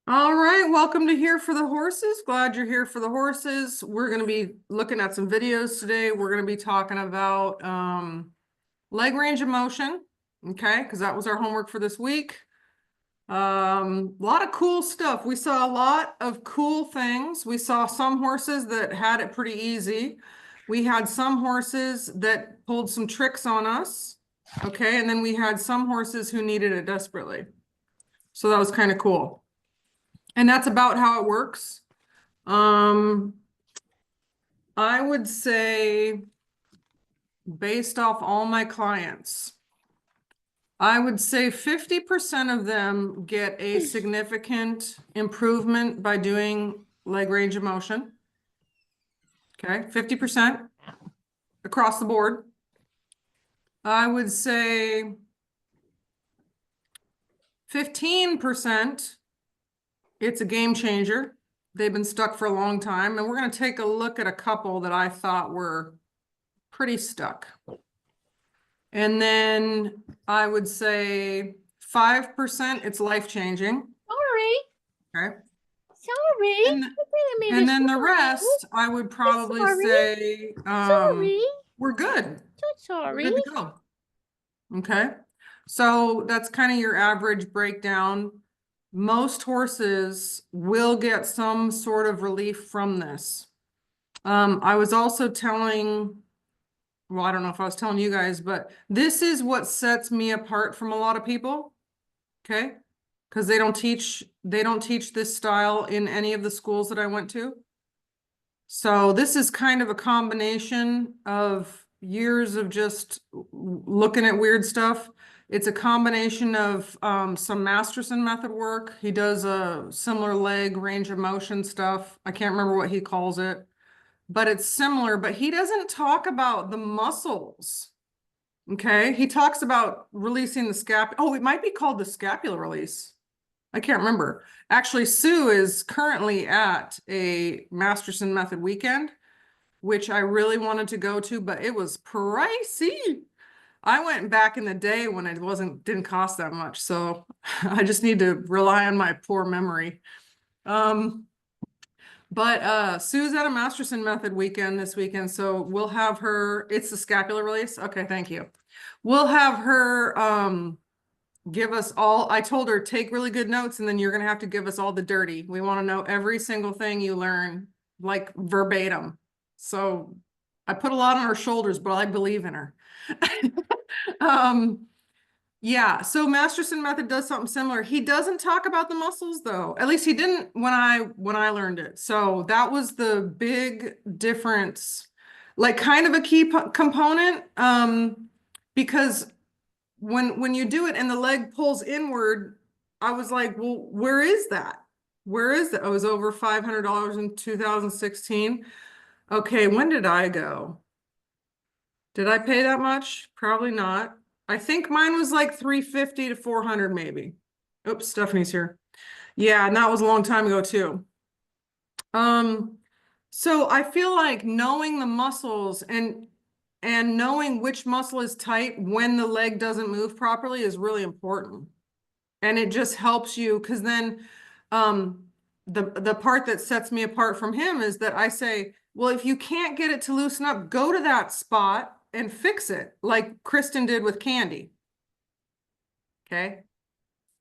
All right, welcome to Here for the Horses. Glad you're here for the horses. We're going to be looking at some videos today. We're going to be talking about leg range of motion, okay, because that was our homework for this week. A lot of cool stuff. We saw a lot of cool things. We saw some horses that had it pretty easy. We had some horses that pulled some tricks on us, okay, and then we had some horses who needed it desperately. So that was kind of cool. And that's about how it works. Um, I would say based off all my clients, I would say 50% of them get a significant improvement by doing leg range of motion. Okay, 50% across the board. I would say 15%, it's a game changer. They've been stuck for a long time, and we're going to take a look at a couple that I thought were pretty stuck. And then I would say 5%, it's life-changing. Sorry, Okay. sorry. And, and then the rest, I would probably sorry. say Sorry. we're good. So We're sorry. good to go. Okay. So that's kind of your average breakdown. Most horses will get some sort of relief from this. I was also telling, well, I don't know if I was telling you guys, but this is what sets me apart from a lot of people. Okay. Because they don't teach this style in any of the schools that I went to. So this is kind of a combination of years of just looking at weird stuff. It's a combination of some Masterson method work. He does a similar leg range of motion stuff. I can't remember what he calls it, but it's similar, but he doesn't talk about the muscles. Okay, he talks about releasing the scapula. Oh, it might be called the scapula release. I can't remember. Actually, Sue is currently at a Masterson method weekend, which I really wanted to go to, but it was pricey. I went back in the day when it didn't cost that much. So I just need to rely on my poor memory. But Sue's at a Masterson method weekend this weekend. So we'll have her, it's the scapula release. Okay, thank you. We'll have her give us all, I told her, take really good notes, and then you're going to have to give us all the dirty. We want to know every single thing you learn, like verbatim. So I put a lot on her shoulders, but I believe in her. Yeah, so Masterson method does something similar. He doesn't talk about the muscles though. At least he didn't when I learned it. So that was the big difference. Like kind of a key component because when you do it and the leg pulls inward, I was like, well, where is that? Where is that? It was over $500 in 2016. Okay, when did I go? Did I pay that much? Probably not. I think mine was like 350 to 400 maybe. Oops, Stephanie's here. Yeah, and that was a long time ago too. So I feel like knowing the muscles and knowing which muscle is tight when the leg doesn't move properly is really important. And it just helps you because then the part that sets me apart from him is that I say, well, if you can't get it to loosen up, go to that spot and fix it, like Kristen did with Candy. Okay.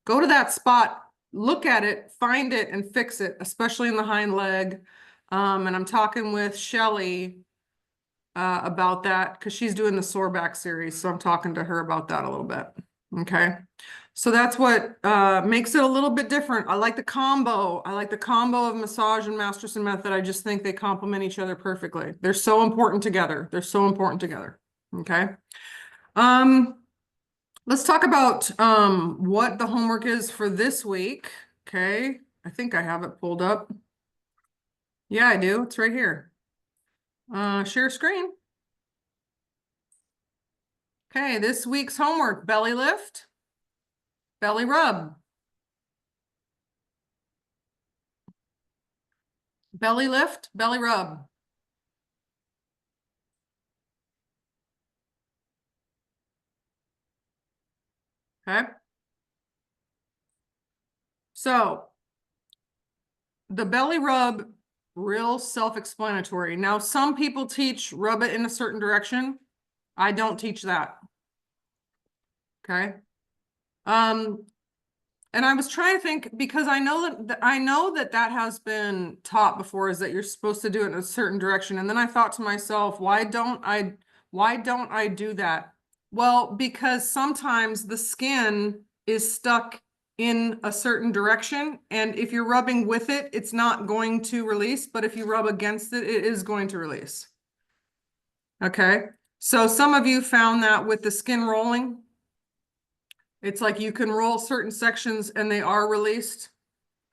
Go to that spot, look at it, find it, and fix it, especially in the hind leg. And I'm talking with Shelly about that because she's doing the sore back series. So I'm talking to her about that a little bit. Okay. So that's what makes it a little bit different. I like the combo. I like the combo of massage and Masterson method. I just think they complement each other perfectly. They're so important together. They're so important together. Okay. Um, let's talk about what the homework is for this week. Okay. I think I have it pulled up. Yeah, I do. It's right here. Share screen. Okay, this week's homework, belly lift, belly rub. Belly lift, belly rub. Okay. So the belly rub, real self-explanatory. Now, some people teach rub it in a certain direction. I don't teach that. Okay. And I was trying to think, because I know that has been taught before, is that you're supposed to do it in a certain direction. And then I thought to myself, why don't I do that? Well, because sometimes the skin is stuck in a certain direction, and if you're rubbing with it, it's not going to release, but if you rub against it, it is going to release. Okay, so some of you found that with the skin rolling. It's like you can roll certain sections and they are released.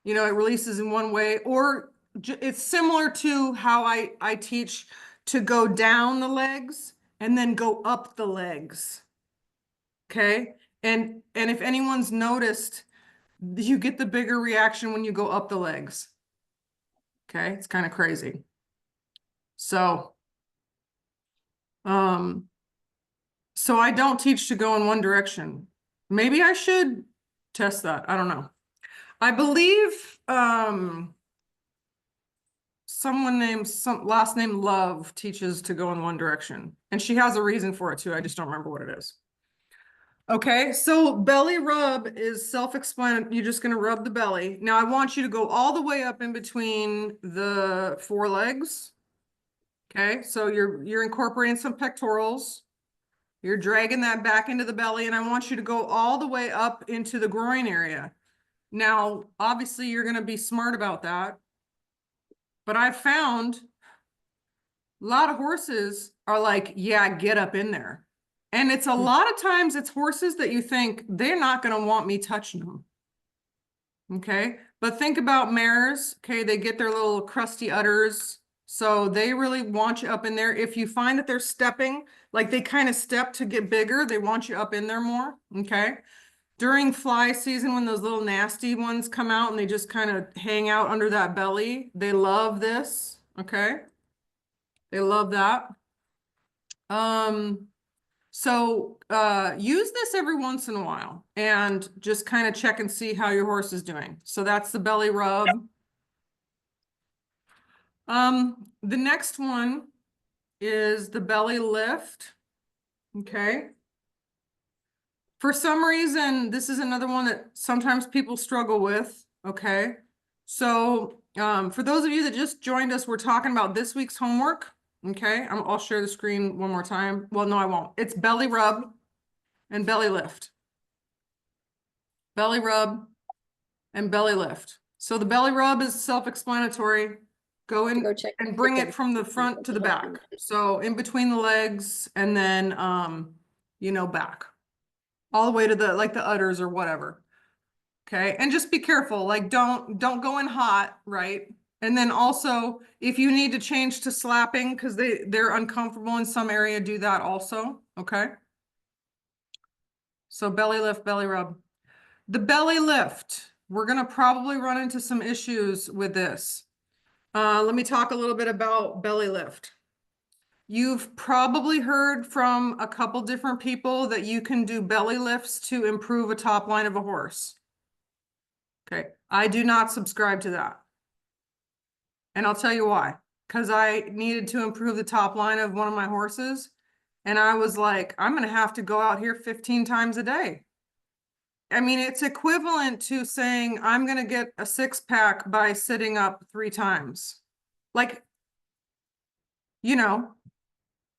You know, it releases in one way, or it's similar to how I teach to go down the legs and then go up the legs. Okay. And if anyone's noticed, you get the bigger reaction when you go up the legs. Okay. It's kind of crazy. So, so I don't teach to go in one direction. Maybe I should test that. I don't know. I believe someone named last name Love teaches to go in one direction, and she has a reason for it too. I just don't remember what it is. Okay, so belly rub is self-explanatory. You're just going to rub the belly. Now I want you to go all the way up in between the forelegs. Okay, so you're incorporating some pectorals. You're dragging that back into the belly, and I want you to go all the way up into the groin area. Now, obviously, you're going to be smart about that. But I've found a lot of horses are like, yeah, get up in there. And it's a lot of times it's horses that you think they're not going to want me touching them. Okay. But think about mares. Okay. They get their little crusty udders. So they really want you up in there. If you find that they're stepping, like they kind of step to get bigger, they want you up in there more. Okay. During fly season, when those little nasty ones come out and they just kind of hang out under that belly, they love this. Okay. They love that. So use this every once in a while and just kind of check and see how your horse is doing. So that's the belly rub. The next one is the belly lift. Okay. For some reason, this is another one that sometimes people struggle with. Okay. So for those of you that just joined us, we're talking about this week's homework. Okay. I'll share the screen one more time. Well, no, I won't. It's belly rub and belly lift. Belly rub and belly lift. So the belly rub is self-explanatory. Go in and bring it from the front to the back. So in between the legs and then, you know, back. All the way to the, like the udders or whatever. Okay. And just be careful. Like don't go in hot, right? And then also if you need to change to slapping because they're uncomfortable in some area, do that also. Okay. So belly lift, belly rub. The belly lift, we're going to probably run into some issues with this. Let me talk a little bit about belly lift. You've probably heard from a couple different people that you can do belly lifts to improve a top line of a horse. Okay, I do not subscribe to that. And I'll tell you why. Because I needed to improve the top line of one of my horses. And I was like, I'm going to have to go out here 15 times a day. I mean, it's equivalent to saying I'm going to get a 6-pack by sitting up 3 times. Like, you know,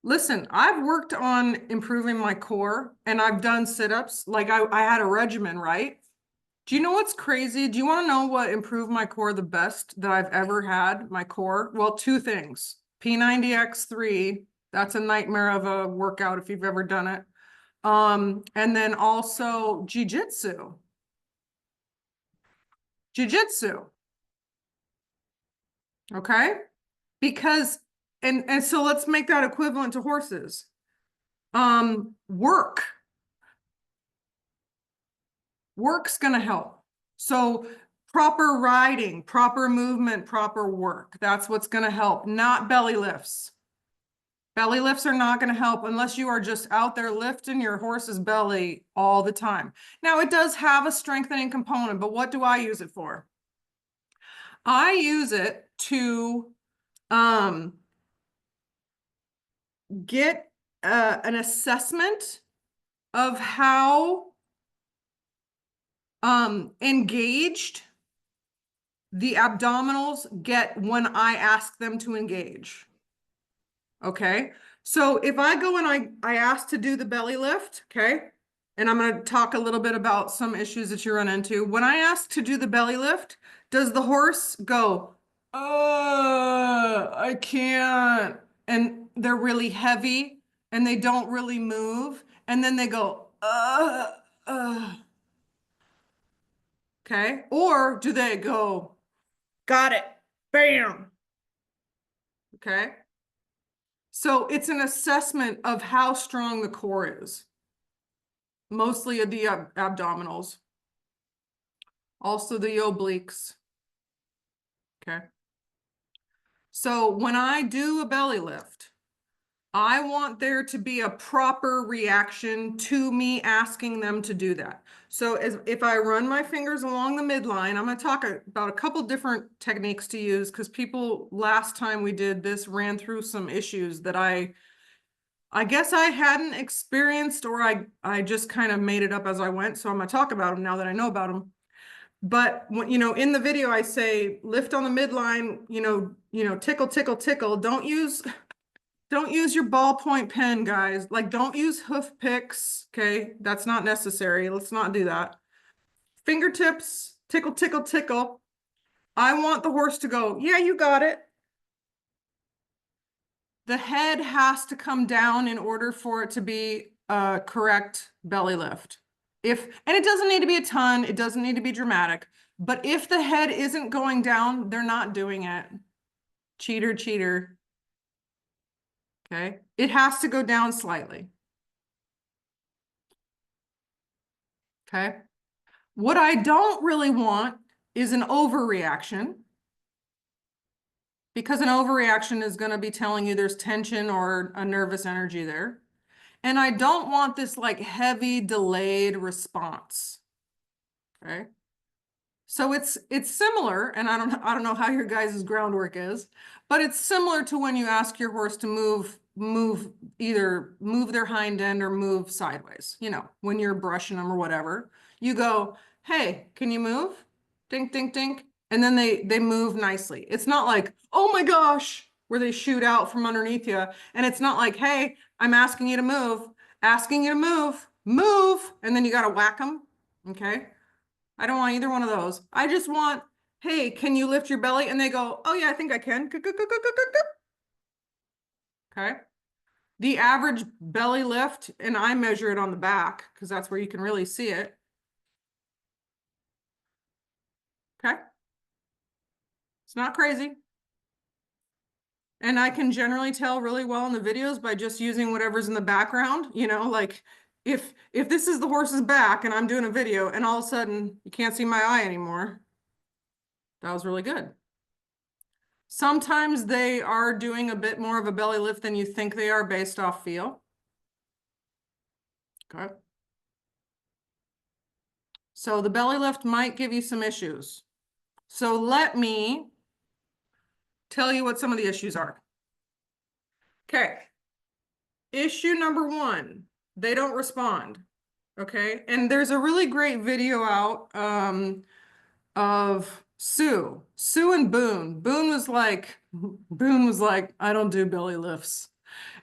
listen, I've worked on improving my core and I've done sit-ups. Like I had a regimen, right? Do you know what's crazy? Do you want to know what improved my core the best that I've ever had, my core? Well, 2 things. P90X3, that's a nightmare of a workout if you've ever done it. And then also jiu-jitsu. Jiu-jitsu. Okay? Because, and so let's make that equivalent to horses. Work's gonna help. So proper riding, proper movement, proper work. That's what's gonna help, not belly lifts. Belly lifts are not going to help unless you are just out there lifting your horse's belly all the time. Now, it does have a strengthening component, but what do I use it for? I use it to get an assessment of how engaged the abdominals get when I ask them to engage. Okay, so if I go and I ask to do the belly lift, okay, and I'm going to talk a little bit about some issues that you run into. When I ask to do the belly lift, does the horse go, I can't, and they're really heavy and they don't really move, and then they go, okay, or do they go, got it, bam, okay? So it's an assessment of how strong the core is, mostly of the abdominals, also the obliques. Okay. So when I do a belly lift, I want there to be a proper reaction to me asking them to do that. So if I run my fingers along the midline, I'm going to talk about a couple different techniques to use, because people last time we did this ran through some issues that I guess I hadn't experienced, or I just kind of made it up as I went. So I'm gonna talk about them now that I know about them. But when, in the video, I say lift on the midline, tickle, tickle, tickle. Don't use your ballpoint pen, guys. Like, don't use hoof picks. Okay, that's not necessary. Let's not do that. Fingertips, tickle, tickle, tickle. I want the horse to go, yeah, you got it. The head has to come down in order for it to be a correct belly lift. And it doesn't need to be a ton, it doesn't need to be dramatic, but if the head isn't going down, they're not doing it. Cheater, cheater. Okay, it has to go down slightly. Okay, what I don't really want is an overreaction, because an overreaction is going to be telling you there's tension or a nervous energy there. And I don't want this like heavy delayed response. Okay. So it's similar, and I don't know how your guys' groundwork is, but it's similar to when you ask your horse to either move their hind end or move sideways, when you're brushing them or whatever. You go, hey, can you move? Dink, dink, dink. And then they move nicely. It's not like, oh my gosh, where they shoot out from underneath you. And it's not like, hey, I'm asking you to move, move, and then you got to whack them. Okay. I don't want either one of those. I just want, hey, can you lift your belly? And they go, oh yeah, I think I can. Okay. The average belly lift, and I measure it on the back because that's where you can really see it. Okay. It's not crazy. And I can generally tell really well in the videos by just using whatever's in the background, like if this is the horse's back and I'm doing a video and all of a sudden you can't see my eye anymore, that was really good. Sometimes they are doing a bit more of a belly lift than you think they are based off feel. Okay. So the belly lift might give you some issues. So let me tell you what some of the issues are. Okay. Issue number one, they don't respond. Okay. And there's a really great video out of Sue and Boone. Boone was like, I don't do belly lifts.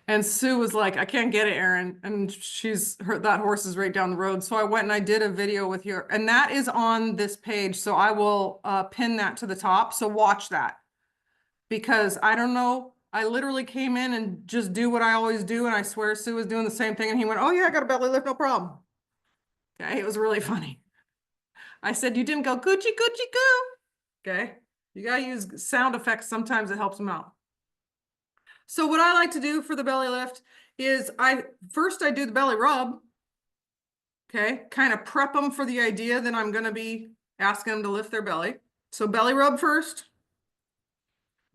And Sue was like, I can't get it, Erin. And that horse is right down the road. So I went and I did a video with her, and that is on this page. So I will pin that to the top. So watch that, because I don't know. I literally came in and just do what I always do. And I swear Sue was doing the same thing. And he went, oh yeah, I got a belly lift, no problem. Okay. It was really funny. I said, you didn't go coochie, coochie, coo. Okay. You got to use sound effects. Sometimes it helps them out. So what I like to do for the belly lift is first I do the belly rub. Okay. Kind of prep them for the idea that I'm going to be asking them to lift their belly. So belly rub first.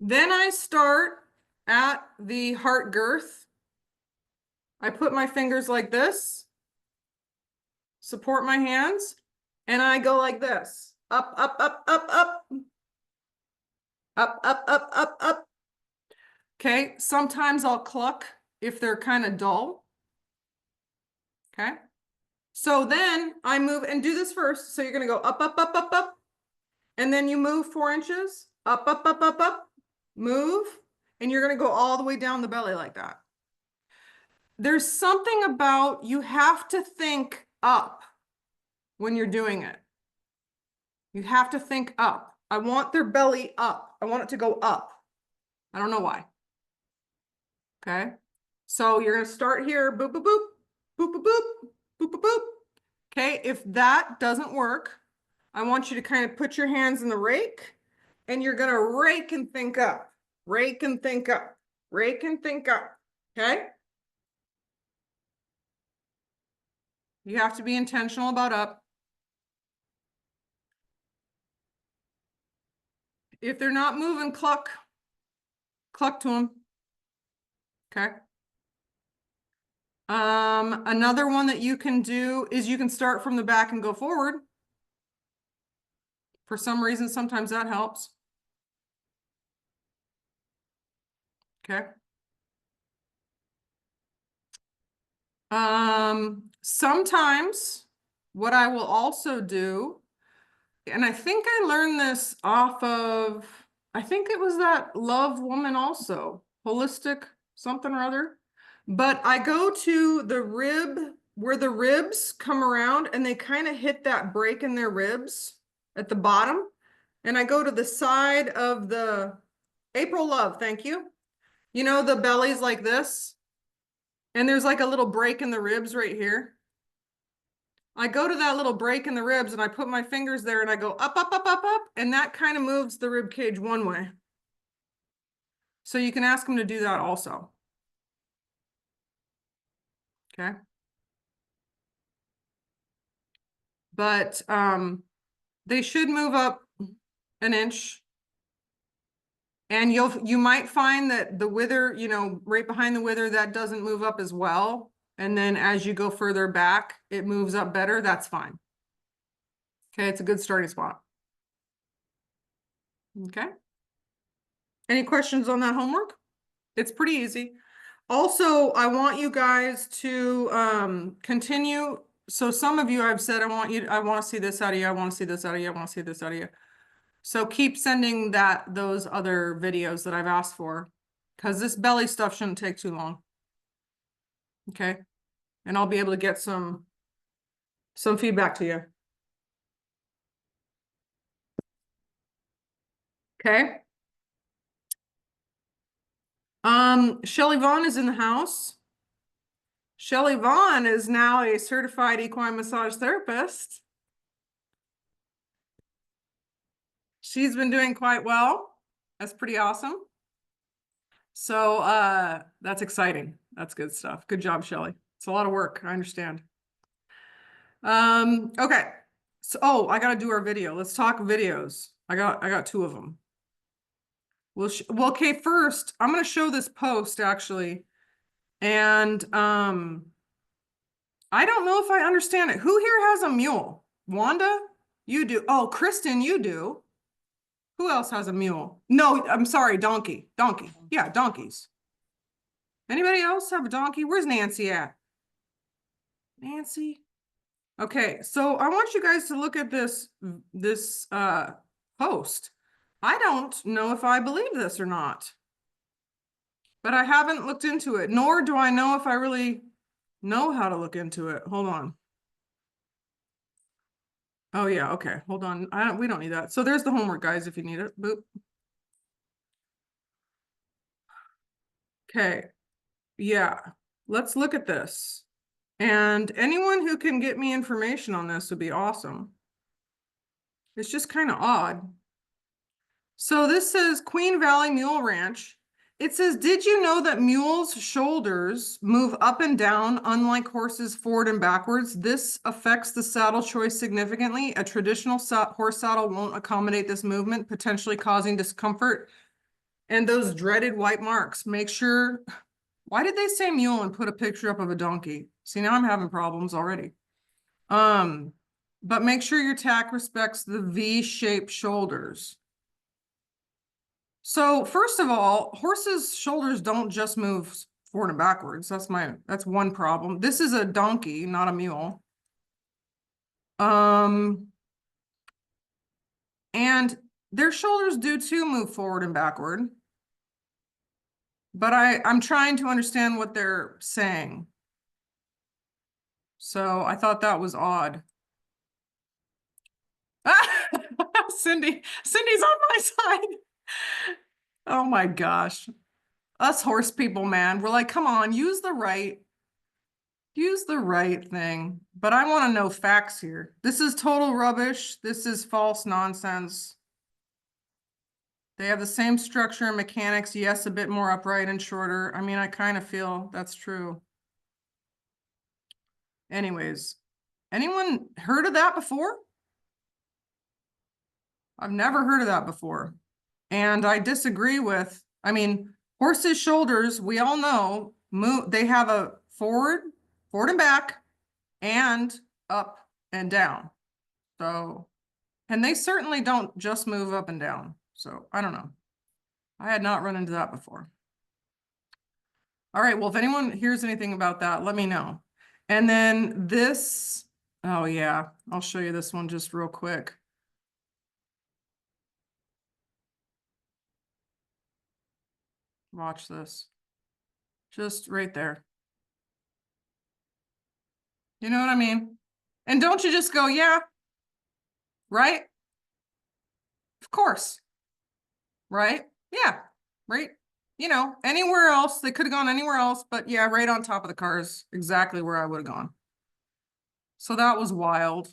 Then I start at the heart girth. I put my fingers like this, support my hands, and I go like this, up, up, up, up, up. Up, up, up, up, up. Okay, sometimes I'll cluck if they're kind of dull. Okay, so then I move and do this first. So you're gonna go up, up, up, up, up. And then you move 4 inches, up, up, up, up, up, move, and you're gonna go all the way down the belly like that. There's something about you have to think up when you're doing it. You have to think up. I want their belly up. I want it to go up. I don't know why. Okay. So you're going to start here. Boop, boop, boop, boop, boop, boop, boop, boop, boop. Okay. If that doesn't work, I want you to kind of put your hands in the rake and you're going to rake and think up, rake and think up, rake and think up. Okay. You have to be intentional about up. If they're not moving, cluck to them. Okay. Another one that you can do is you can start from the back and go forward. For some reason, sometimes that helps. Okay. Sometimes what I will also do, and I think I learned this off of, I think it was that Love Woman also, holistic something or other. But I go to the rib where the ribs come around and they kind of hit that break in their ribs at the bottom. And I go to the side of the April Love, thank you. You know, the belly's like this. And there's like a little break in the ribs right here. I go to that little break in the ribs and I put my fingers there and I go up, up, up, up, up. And that kind of moves the rib cage one way. So you can ask them to do that also. Okay. But they should move up an inch. And you might find that the wither, you know, right behind the wither, that doesn't move up as well. And then as you go further back, it moves up better. That's fine. Okay, it's a good starting spot. Okay. Any questions on that homework? It's pretty easy. Also, I want you guys to continue. So some of you I've said, I want to see this out of you. I want to see this out of you. I want to see this out of you. So keep sending those other videos that I've asked for, because this belly stuff shouldn't take too long. Okay. And I'll be able to get some feedback to you. Okay. Shelly Vaughn is in the house. Shelly Vaughn is now a certified equine massage therapist. She's been doing quite well. That's pretty awesome. So that's exciting. That's good stuff. Good job, Shelly. It's a lot of work. I understand. Okay. So, I gotta do our video. Let's talk videos. I got 2 of them. Well, okay, first, I'm gonna show this post actually. And I don't know if I understand it. Who here has a mule? Wanda? You do. Oh, Kristen, you do. Who else has a mule? No, I'm sorry, donkey. Donkey. Yeah, donkeys. Anybody else have a donkey? Where's Nancy at? Nancy? Okay, so I want you guys to look at this post. I don't know if I believe this or not, but I haven't looked into it, nor do I know if I really know how to look into it. Hold on. Oh yeah, okay, hold on. We don't need that. So there's the homework, guys, if you need it. Boop. Okay, yeah, let's look at this. And anyone who can get me information on this would be awesome. It's just kind of odd. So this says Queen Valley Mule Ranch. It says, did you know that mules' shoulders move up and down, unlike horses forward and backwards? This affects the saddle choice significantly. A traditional horse saddle won't accommodate this movement, potentially causing discomfort and those dreaded white marks. Make sure, why did they say mule and put a picture up of a donkey? See, now I'm having problems already. But make sure your tack respects the V-shaped shoulders. So first of all, horses' shoulders don't just move forward and backwards. That's one problem. This is a donkey, not a mule. And their shoulders do too move forward and backward. But I'm trying to understand what they're saying. So I thought that was odd. Cindy's on my side. Oh my gosh. Us horse people, man. We're like, come on, use the right thing. But I want to know facts here. This is total rubbish. This is false nonsense. They have the same structure and mechanics. Yes, a bit more upright and shorter. I mean, I kind of feel that's true. Anyways, anyone heard of that before? I've never heard of that before. And I disagree with, I mean, horses' shoulders, we all know, they have a forward and back, and up and down. So, and they certainly don't just move up and down. So I don't know. I had not run into that before. All right, well, if anyone hears anything about that, let me know. And then this, oh yeah, I'll show you this one just real quick. Watch this. Just right there. You know what I mean? And don't you just go, yeah, right? Of course. Right? Yeah, right. You know, anywhere else, they could have gone anywhere else, but yeah, right on top of the car is exactly where I would have gone. So that was wild.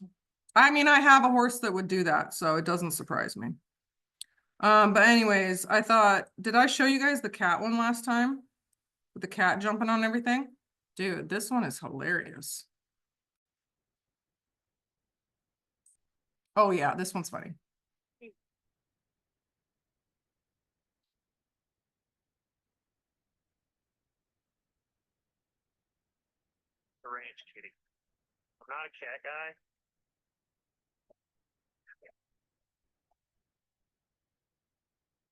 I mean, I have a horse that would do that, so it doesn't surprise me. But anyways, I thought, did I show you guys the cat one last time? With the cat jumping on everything? Dude, this one is hilarious. Oh yeah, this one's funny. The ranch kitty. I'm not a cat guy.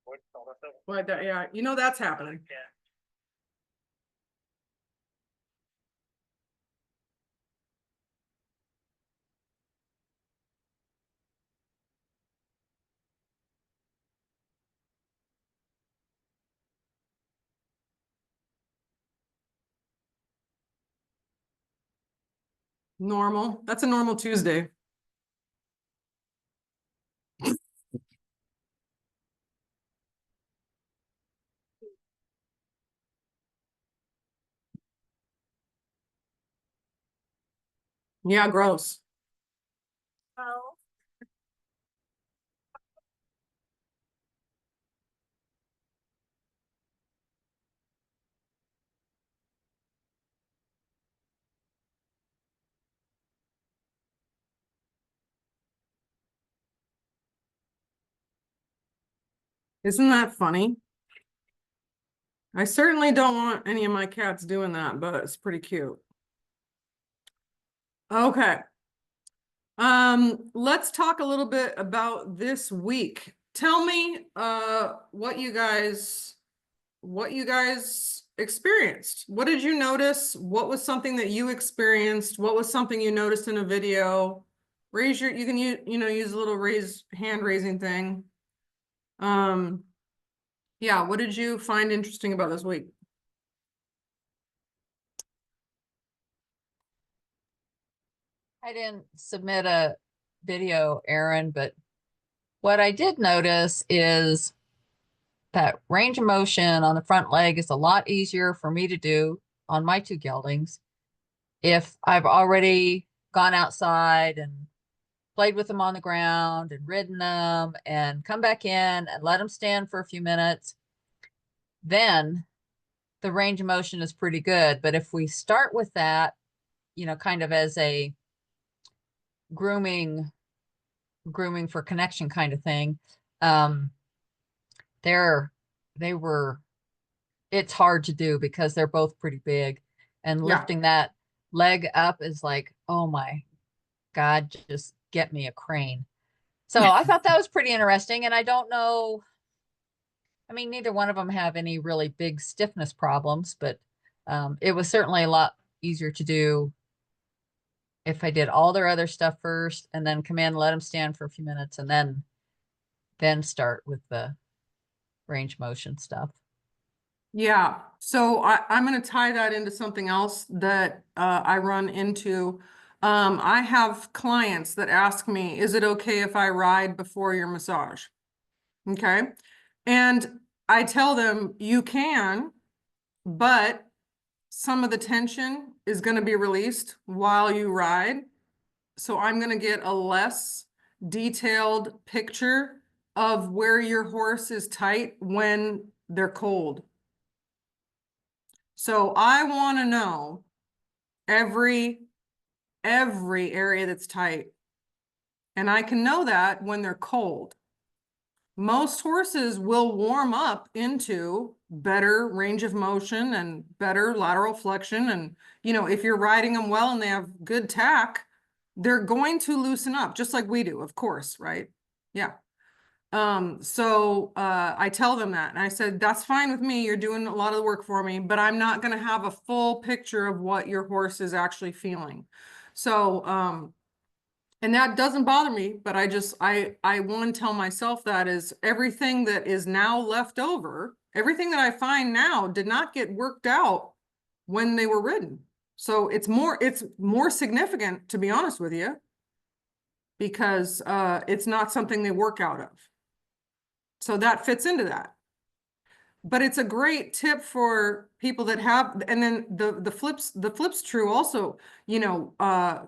What all that stuff? But that, yeah, you know that's happening. Yeah. Normal. That's a normal Tuesday. Yeah, gross. Oh. Isn't that funny? I certainly don't want any of my cats doing that, but it's pretty cute. Okay. Let's talk a little bit about this week. Tell me what you guys experienced. What did you notice? What was something that you experienced? What was something you noticed in a video? Raise your, you can use, use a little hand raising thing. Yeah, what did you find interesting about this week? I didn't submit a video, Erin, but what I did notice is that range of motion on the front leg is a lot easier for me to do on my two geldings if I've already gone outside and played with them on the ground and ridden them and come back in and let them stand for a few minutes. Then the range of motion is pretty good. But if we start with that, kind of as a grooming for connection kind of thing, they were, it's hard to do because they're both pretty big, and lifting that leg up is like, oh my God, just get me a crane. So I thought that was pretty interesting. And I don't know I mean, neither one of them have any really big stiffness problems, but it was certainly a lot easier to do if I did all their other stuff first and then come in, let them stand for a few minutes, and then start with the range motion stuff. Yeah, so I'm going to tie that into something else that I run into. I have clients that ask me, is it okay if I ride before your massage? Okay. And I tell them you can, but some of the tension is going to be released while you ride. So I'm going to get a less detailed picture of where your horse is tight when they're cold. So I want to know every area that's tight. And I can know that when they're cold. Most horses will warm up into better range of motion and better lateral flexion. And, you know, if you're riding them well and they have good tack, they're going to loosen up just like we do, of course, right? Yeah. I tell them that, and I said, that's fine with me. You're doing a lot of the work for me, but I'm not going to have a full picture of what your horse is actually feeling. So, and that doesn't bother me, but I want to tell myself that is everything that is now left over, everything that I find now did not get worked out when they were ridden. So it's more significant, to be honest with you, because it's not something they work out of. So that fits into that. But it's a great tip for people that have, and then the flip's true also, you know,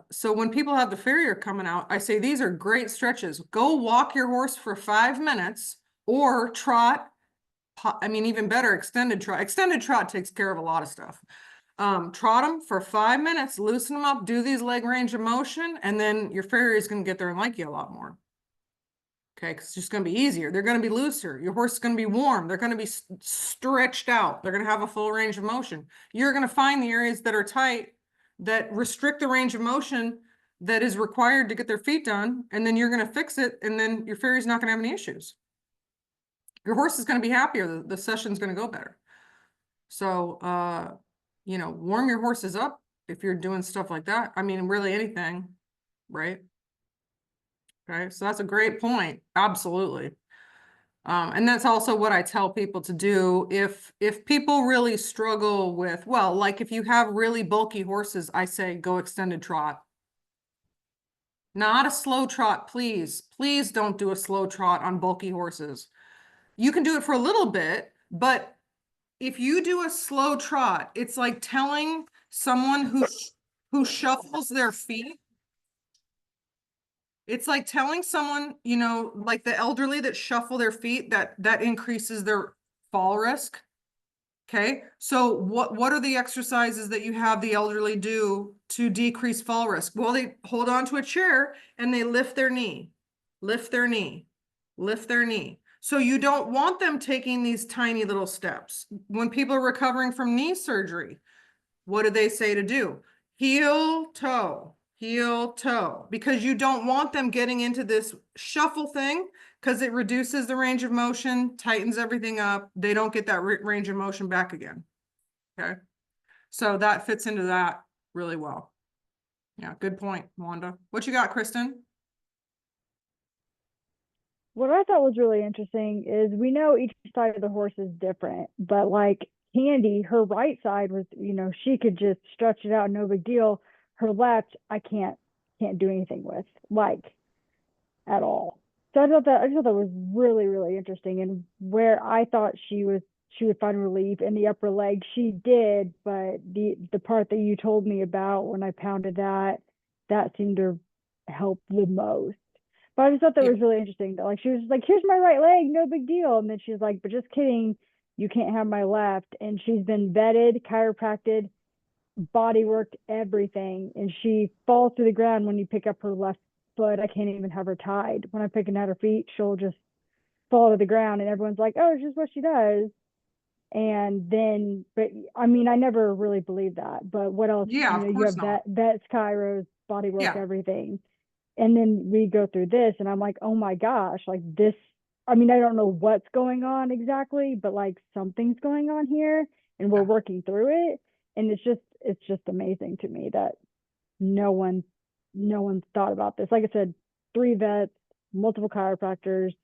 so when people have the farrier coming out, I say, these are great stretches. Go walk your horse for 5 minutes or trot. I mean, even better, extended trot. Extended trot takes care of a lot of stuff. Trot them for 5 minutes, loosen them up, do these leg range of motion, and then your farrier is going to get there and like you a lot more. Okay, because it's just going to be easier. They're going to be looser. Your horse is going to be warm. They're going to be stretched out. They're going to have a full range of motion. You're going to find the areas that are tight that restrict the range of motion that is required to get their feet done. And then you're going to fix it. And then your farrier's not going to have any issues. Your horse is going to be happier. The session's going to go better. So, you know, warm your horses up if you're doing stuff like that. I mean, really anything, right? Okay, so that's a great point. Absolutely. And that's also what I tell people to do if people really struggle with, well, like if you have really bulky horses, I say go extended trot. Not a slow trot, please. Please don't do a slow trot on bulky horses. You can do it for a little bit, but if you do a slow trot, it's like telling someone who shuffles their feet. It's like telling someone, you know, like the elderly that shuffle their feet, that increases their fall risk. Okay, so what are the exercises that you have the elderly do to decrease fall risk? Well, they hold on to a chair and they lift their knee, lift their knee, lift their knee. So you don't want them taking these tiny little steps. When people are recovering from knee surgery, what do they say to do? Heel toe, because you don't want them getting into this shuffle thing because it reduces the range of motion, tightens everything up. They don't get that range of motion back again. Okay. So that fits into that really well. Yeah, good point, Wanda. What you got, Kristen? What I thought was really interesting is we know each side of the horse is different, but like Candy, her right side was, you know, she could just stretch it out, no big deal. Her left, I can't do anything with, like, at all. So I just thought that was really, really interesting. And where I thought she would find relief in the upper leg, she did, but the part that you told me about when I pounded that seemed to help the most. But I just thought that was really interesting. That like she was just like, here's my right leg, no big deal. And then she's like, but just kidding, you can't have my left. And she's been vetted, chiropracted, body worked, everything. And she falls to the ground when you pick up her left foot. I can't even have her tied. When I'm picking at her feet, she'll just fall to the ground and everyone's like, oh, it's just what she does. And then, but I mean, I never really believed that. But what else? Yeah, you know, of you course have not. vets, chiros, body work, Yeah. everything. And then we go through this and I'm like, oh my gosh, like this I mean, I don't know what's going on exactly, but like something's going on here and we're Yeah. working through it. And it's just amazing to me that no one, no one's thought about this. Like I said, 3 vets, multiple chiropractors,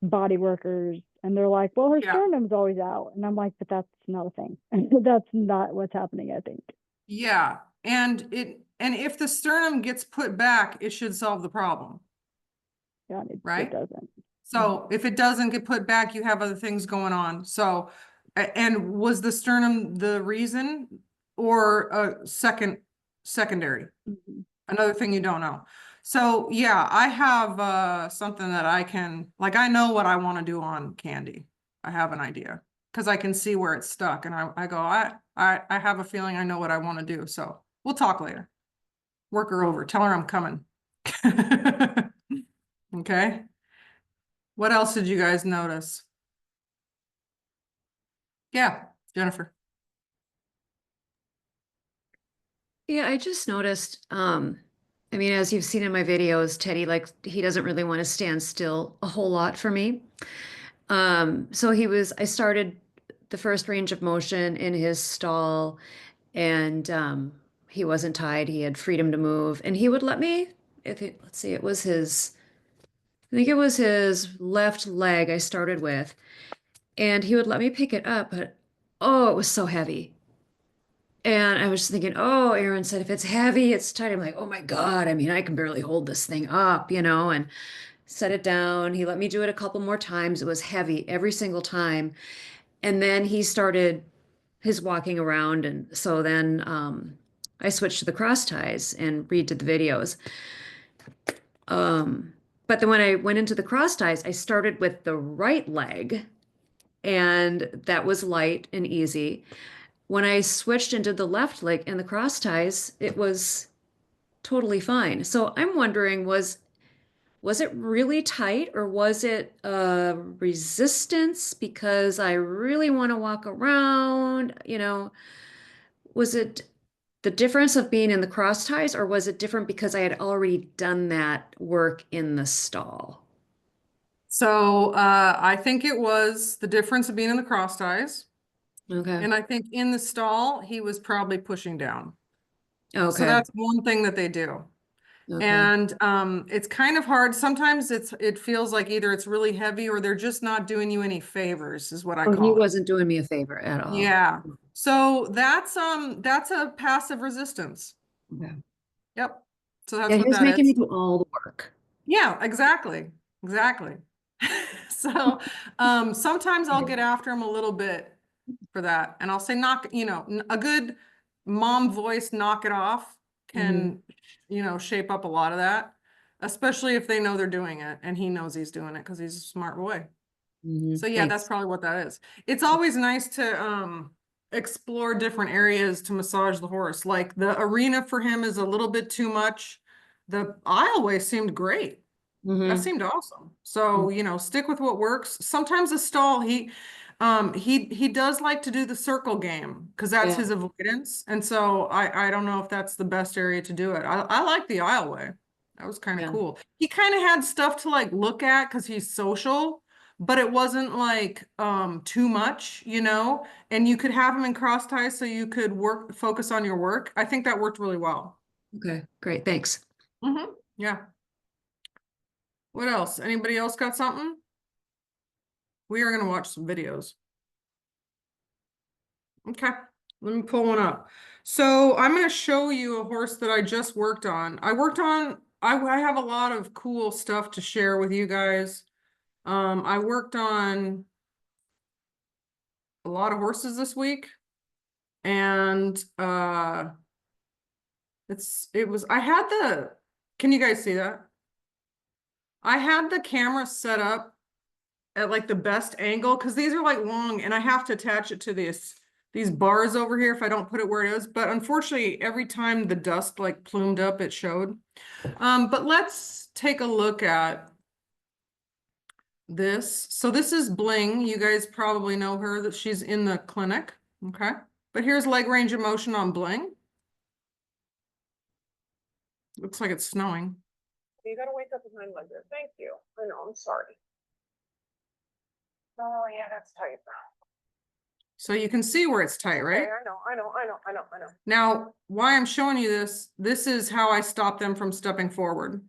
body workers, and they're like, well, her Yeah. sternum's always out. And I'm like, but that's not a thing. That's not what's happening, I think. Yeah. And if the sternum gets put back, it should solve the problem, Yeah, it right? doesn't. So if it doesn't get put back, you have other things going on. So, and was the sternum the reason or a secondary? Mhm. Another thing you don't know. So yeah, I have something that I can, like, I know what I want to do on Candy. I have an idea because I can see where it's stuck and I go, I have a feeling I know what I want to do. So we'll talk later. Work her over. Tell her I'm coming. Okay. What else did you guys notice? Yeah, Jennifer. Yeah, I just noticed, I mean, as you've seen in my videos, Teddy, like, he doesn't really want to stand still a whole lot for me. So I started the first range of motion in his stall, and he wasn't tied. He had freedom to move, and he would let me, let's see, I think it was his left leg I started with, and he would let me pick it up, but oh, it was so heavy. And I was just thinking, oh, Erin said if it's heavy, it's tight. I'm like, oh my God. I mean, I can barely hold this thing up, and set it down. He let me do it a couple more times. It was heavy every single time. And then he started his walking around. And so then I switched to the cross ties and redid the videos. But then when I went into the cross ties, I started with the right leg, and that was light and easy. When I switched into the left leg and the cross ties, it was totally fine. So I'm wondering, was it really tight or was it resistance because I really want to walk around? Was it the difference of being in the cross ties, or was it different because I had already done that work in the stall? So I think it was the difference of being in the cross ties. Okay. And I think in the stall, he was probably pushing down. So Okay. that's one thing that they do. Okay. And it's kind of hard. Sometimes it feels like either it's really heavy or they're just not doing you any favors, is what I Oh, he call it. wasn't doing me a favor at all. Yeah. So that's a passive resistance. Okay. Yep. So that's Yeah, he what was that making me is. do all the work. Yeah, exactly. Exactly. So sometimes I'll get after him a little bit for that. And I'll say, a good mom voice, knock it off can, shape up a lot of that, especially if they know they're doing it and he knows he's doing it because he's a smart boy. So yeah, that's Thanks. probably what that is. It's always nice to explore different areas to massage the horse. Like the arena for him is a little bit too much. The aisleway seemed great. That Mm-hmm. seemed awesome. So, stick with what works. Sometimes a stall, he does like to do the circle game because that's Yeah. his avoidance. And so I don't know if that's the best area to do it. I like the aisleway. That was kind of Yeah. cool. He kind of had stuff to like look at because he's social, but it wasn't like too much, and you could have him in cross ties so you could focus on your work. I think that worked really well. Okay, great. Thanks. Yeah. What else? Anybody else got something? We are going to watch some videos. Okay, let me pull one up. So I'm going to show you a horse that I just worked on. I have a lot of cool stuff to share with you guys. I worked on a lot of horses this week, and can you guys see that? I had the camera set up at like the best angle because these are like long and I have to attach it to these bars over here if I don't put it where it is. But unfortunately, every time the dust like plumed up, it showed. But let's take a look at this. So this is Bling. You guys probably know her, that she's in the clinic. Okay. But here's leg range of motion on Bling. Looks like it's snowing. You gotta wake up behind like that. Thank you. I know, I'm sorry. Oh, yeah, that's tight. So you can see where it's tight, right? Okay, I know. Now, why I'm showing you this, this is how I stop them from stepping forward.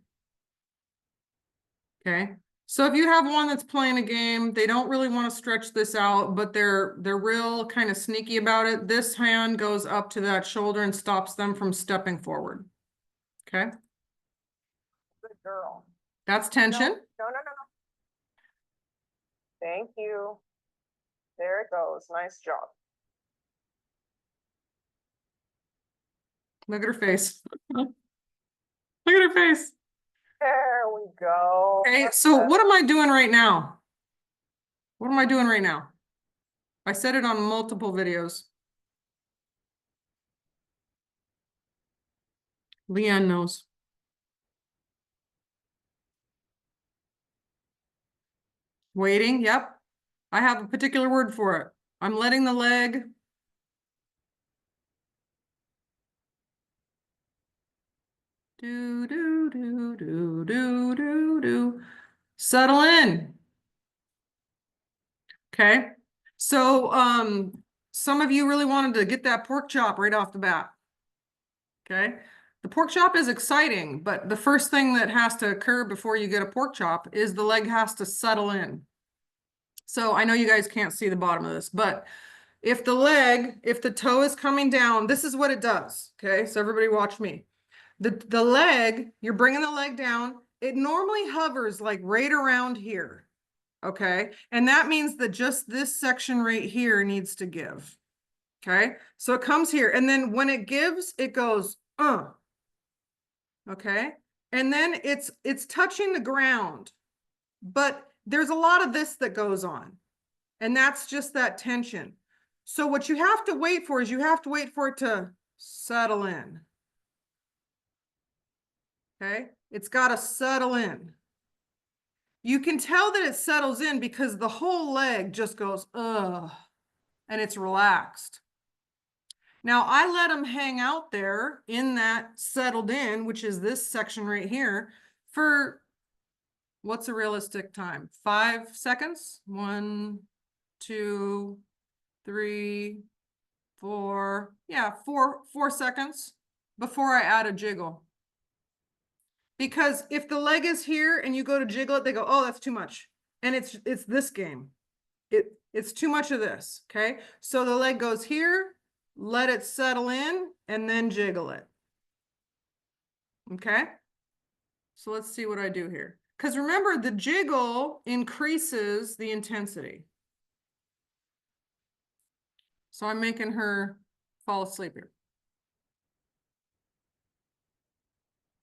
Okay, so if you have one that's playing a game, they don't really want to stretch this out, but they're real kind of sneaky about it. This hand goes up to that shoulder and stops them from stepping forward. Okay, Good girl. that's tension. No. Thank you. There it goes. Nice job. Look at her face. Look at her face. There we go. Okay, That's so better. what am I doing right now? What am I doing right now? I said it on multiple videos. Leanne knows. Waiting, yep. I have a particular word for it. I'm letting the leg do. Settle in. Okay. So some of you really wanted to get that pork chop right off the bat. Okay. The pork chop is exciting, but the first thing that has to occur before you get a pork chop is the leg has to settle in. So I know you guys can't see the bottom of this, but if the toe is coming down, this is what it does. Okay. So everybody watch me. The leg, you're bringing the leg down. It normally hovers like right around here. Okay. And that means that just this section right here needs to give. Okay. So it comes here. And then when it gives, it goes, okay. And then it's touching the ground, but there's a lot of this that goes on. And that's just that tension. So what you have to wait for is you have to wait for it to settle in. Okay. It's got to settle in. You can tell that it settles in because the whole leg just goes, and it's relaxed. Now I let them hang out there in that settled in, which is this section right here, for what's a realistic time? 5 seconds? 1, 2, 3, 4. Yeah, 4 seconds before I add a jiggle. Because if the leg is here and you go to jiggle it, they go, oh, that's too much. And it's this game. It's too much of this. Okay. So the leg goes here, let it settle in, and then jiggle it. Okay. So let's see what I do here. Because remember, the jiggle increases the intensity. So I'm making her fall asleep here.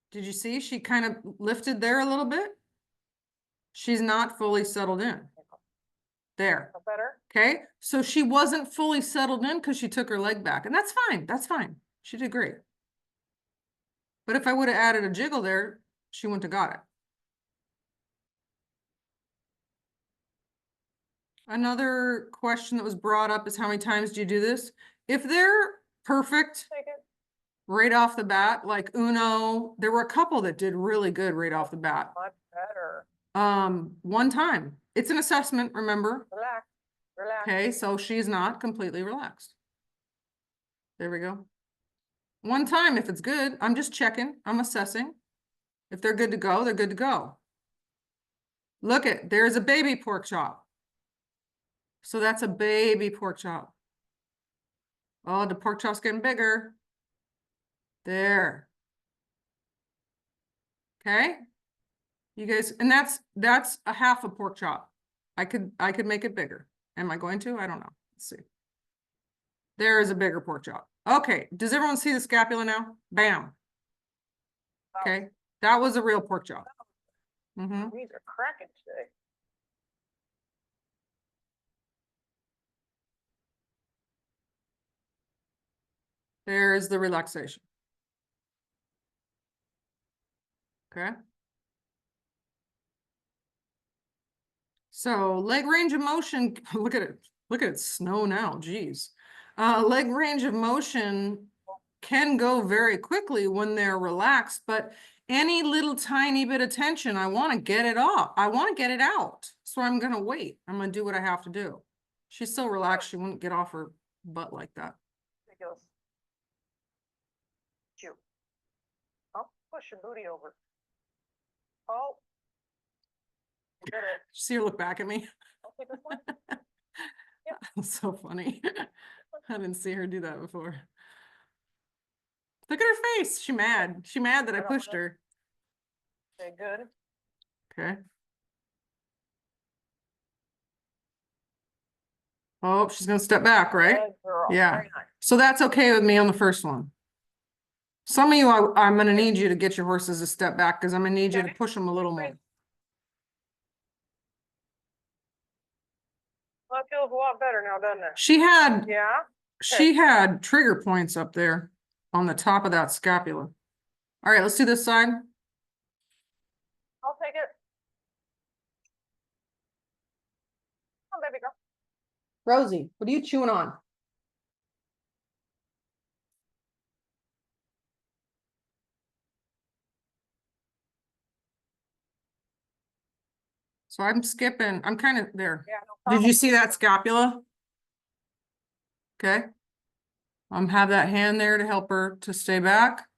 Did you see? She kind of lifted there a little bit. She's not fully settled in. There. Better. Okay. So she wasn't fully settled in because she took her leg back. And that's fine. That's fine. She did great. But if I would have added a jiggle there, she wouldn't have got it. Another question that was brought up is how many times do you do this? If they're perfect Take it. right off the bat, like Uno, there were a couple that did really good right off the bat. Much better. 1 time. It's an assessment, remember? Relax. Relax. Okay, so she's not completely relaxed. There we go. 1 time if it's good. I'm just checking. I'm assessing. If they're good to go, they're good to go. Look at, there's a baby pork chop. So that's a baby pork chop. Oh, the pork chop's getting bigger. There. Okay. You guys, and that's a half a pork chop. I could make it bigger. Am I going to? I don't know. Let's see. There is a bigger pork chop. Okay. Does everyone see the scapula now? Bam. Okay. That was a real pork chop. Mm-hmm. These are cracking today. There's the relaxation. Okay. So leg range of motion, look at it. Look at it snow now. Geez. Leg range of motion can go very quickly when they're relaxed, but any little tiny bit of tension, I want to get it off. I want to get it out. So I'm gonna wait. I'm gonna do what I have to do. She's so relaxed, she wouldn't get off her butt like that. Ridiculous. Shoot. Oh, push your booty over. Oh. You did it. See her look back at me? Okay, this one. That's so funny. I didn't see her do that before. Look at her face. She mad. She mad that I pushed her. Okay, good. Okay. Oh, she's gonna step back, right? Good girl. Yeah. Very nice. So that's okay with me on the first one. Some of you, I'm gonna need you to get your horses to step back because I'm gonna need you to Okay. push them a little more. Well, that feels a lot better now, doesn't it? She had, Yeah. she had trigger points up there on the top of that scapula. All right, let's do this side. I'll take it. Come on, baby girl. Rosie, what are you chewing on? So I'm skipping, I'm kind of there. Yeah, no Did problem. you see that scapula? Okay. Have that hand there to help her to stay back.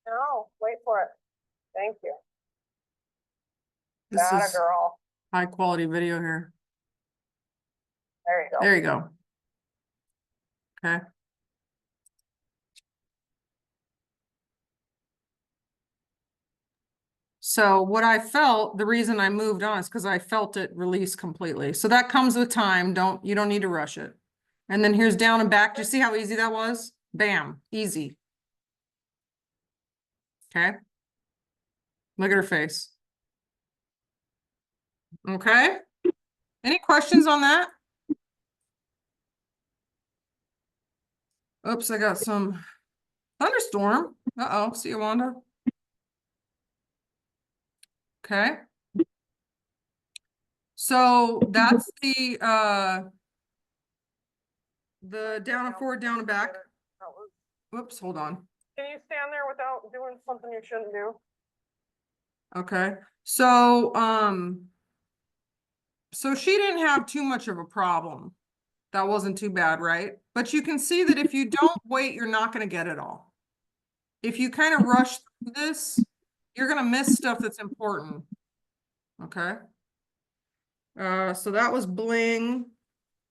No, wait for it. Thank you. This Got a is girl. high quality video here. There you go. There you go. Okay. So what I felt, the reason I moved on is because I felt it release completely. So that comes with time. You don't need to rush it. And then here's down and back. Do you see how easy that was? Bam, easy. Okay. Look at her face. Okay. Any questions on that? Oops, I got some thunderstorm. Uh-oh, see you, Wanda. Okay. So that's the down and forward, down and back. Whoops, hold on. Can you stand there without doing something you shouldn't do? Okay. So so she didn't have too much of a problem. That wasn't too bad, right? But you can see that if you don't wait, you're not going to get it all. If you kind of rush through this, you're going to miss stuff that's important. Okay. So that was bling.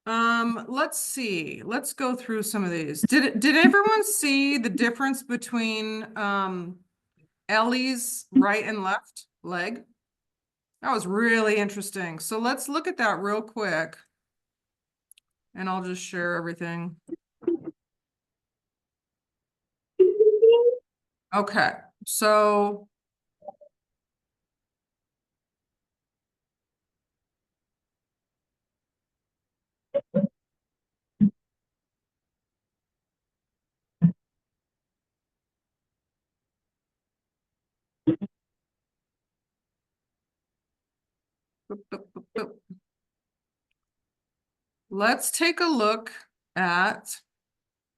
Let's see. Let's go through some of these. Did everyone see the difference between Ellie's right and left leg? That was really interesting. So let's look at that real quick. And I'll just share everything. Okay, so let's take a look at,